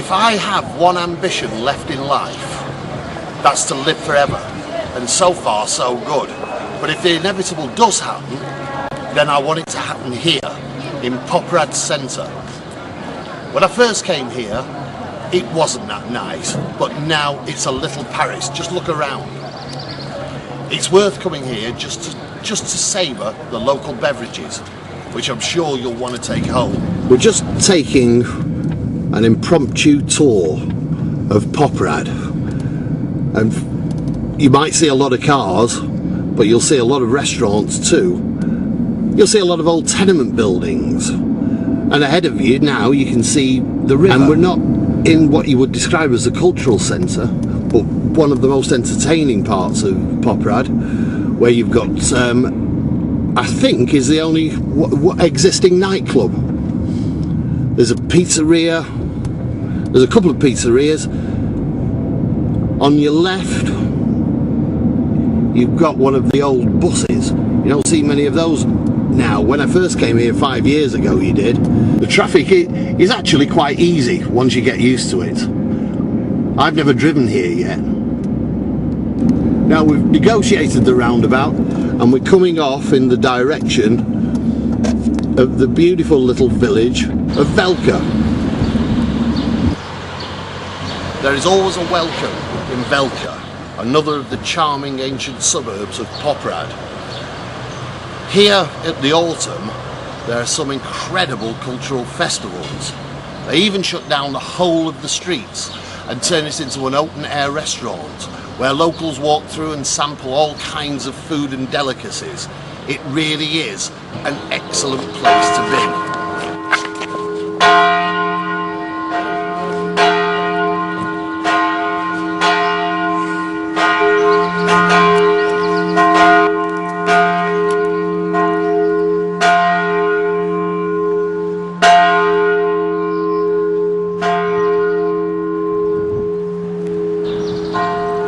If I have one ambition left in life, that's to live forever, and so far so good. But if the inevitable does happen, then I want it to happen here, in Poprad Centre. When I first came here, it wasn't that nice, but now it's a little Paris. Just look around. It's worth coming here just to savour the local beverages, which I'm sure you'll want to take home. We're just taking an impromptu tour of Poprad, and you might see a lot of cars, but you'll see a lot of restaurants too. You'll see a lot of old tenement buildings, and ahead of you now you can see the river. And we're not in what you would describe as a cultural centre, but one of the most entertaining parts of Poprad, where you've got I think is the only existing nightclub. There's a pizzeria, there's a couple of pizzerias. On your left you've got one of the old buses. You don't see many of those now. When I first came here 5 years ago you did. The traffic is actually quite easy once you get used to it. I've never driven here yet. Now we've negotiated the roundabout and we're coming off in the direction of the beautiful little village of Velka. There is always a welcome in Velka, another of the charming ancient suburbs of Poprad. Here at the autumn there are some incredible cultural festivals. They even shut down the whole of the streets and turn it into an open air restaurant where locals walk through and sample all kinds of food and delicacies. It really is an excellent place to be.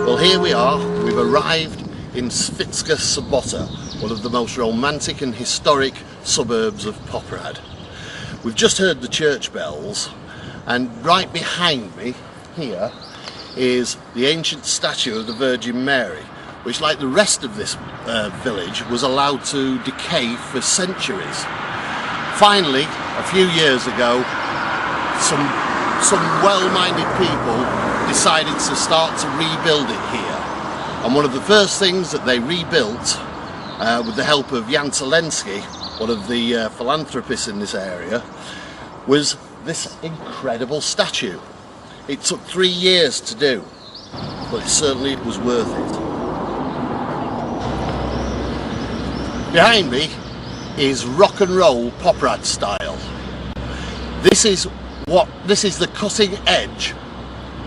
Well, here we are. We've arrived in Svitska Sobota, one of the most romantic and historic suburbs of Poprad. We've just heard the church bells, and right behind me here is the ancient statue of the Virgin Mary, which, like the rest of this village, was allowed to decay for centuries. Finally, a few years ago, some well-minded people decided to start to rebuild it here, and one of the first things that they rebuilt with the help of Jan Zelensky, one of the philanthropists in this area, was this incredible statue. It took 3 years to do, but certainly it was worth it. Behind me is rock and roll Poprad style. This is the cutting edge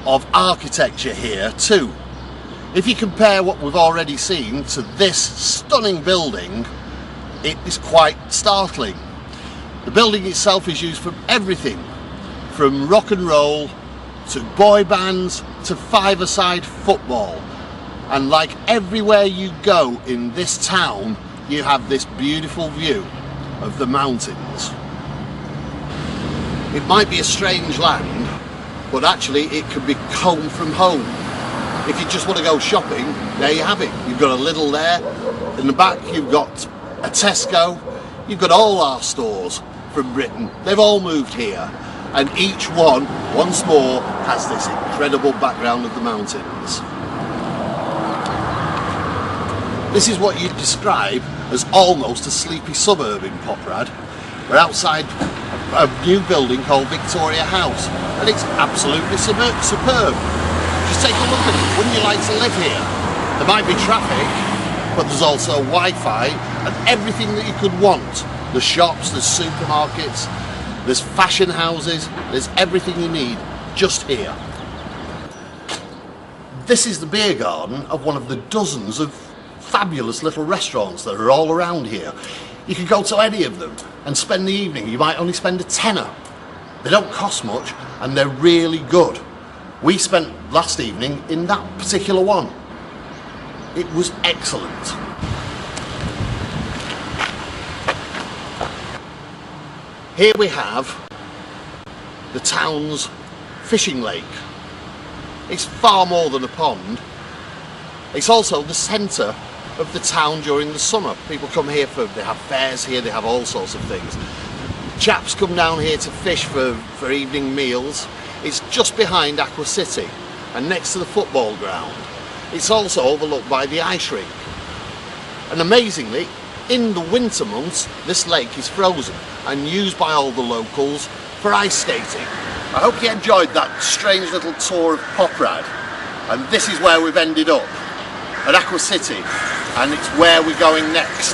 of architecture here too. If you compare what we've already seen to this stunning building, it is quite startling. The building itself is used for everything from rock and roll to boy bands to five-a-side football, and like everywhere you go in this town you have this beautiful view of the mountains. It might be a strange land, but actually it could be home from home. If you just want to go shopping, there you have it. You've got a Lidl there. In the back you've got a Tesco. You've got all our stores from Britain. They've all moved here, and each one, once more, has this incredible background of the mountains. This is what you'd describe as almost a sleepy suburb in Poprad. We're outside a new building called Victoria House, and it's absolutely superb. Just take a look at it. Wouldn't you like to live here? There might be traffic, but there's also Wi-Fi and everything that you could want. There's shops, there's supermarkets, there's fashion houses, there's everything you need just here. This is the beer garden of one of the dozens of fabulous little restaurants that are all around here. You can go to any of them and spend the evening. You might only spend a tenner. They don't cost much and they're really good. We spent last evening in that particular one. It was excellent. Here we have the town's fishing lake. It's far more than a pond. It's also the centre of the town during the summer. People come here they have fairs here, they have all sorts of things. Chaps come down here to fish for evening meals. It's just behind Aqua City and next to the football ground. It's also overlooked by the ice rink. And amazingly, in the winter months, this lake is frozen and used by all the locals for ice skating. I hope you enjoyed that strange little tour of Poprad. And this is where we've ended up, at Aqua City, and it's where we're going next.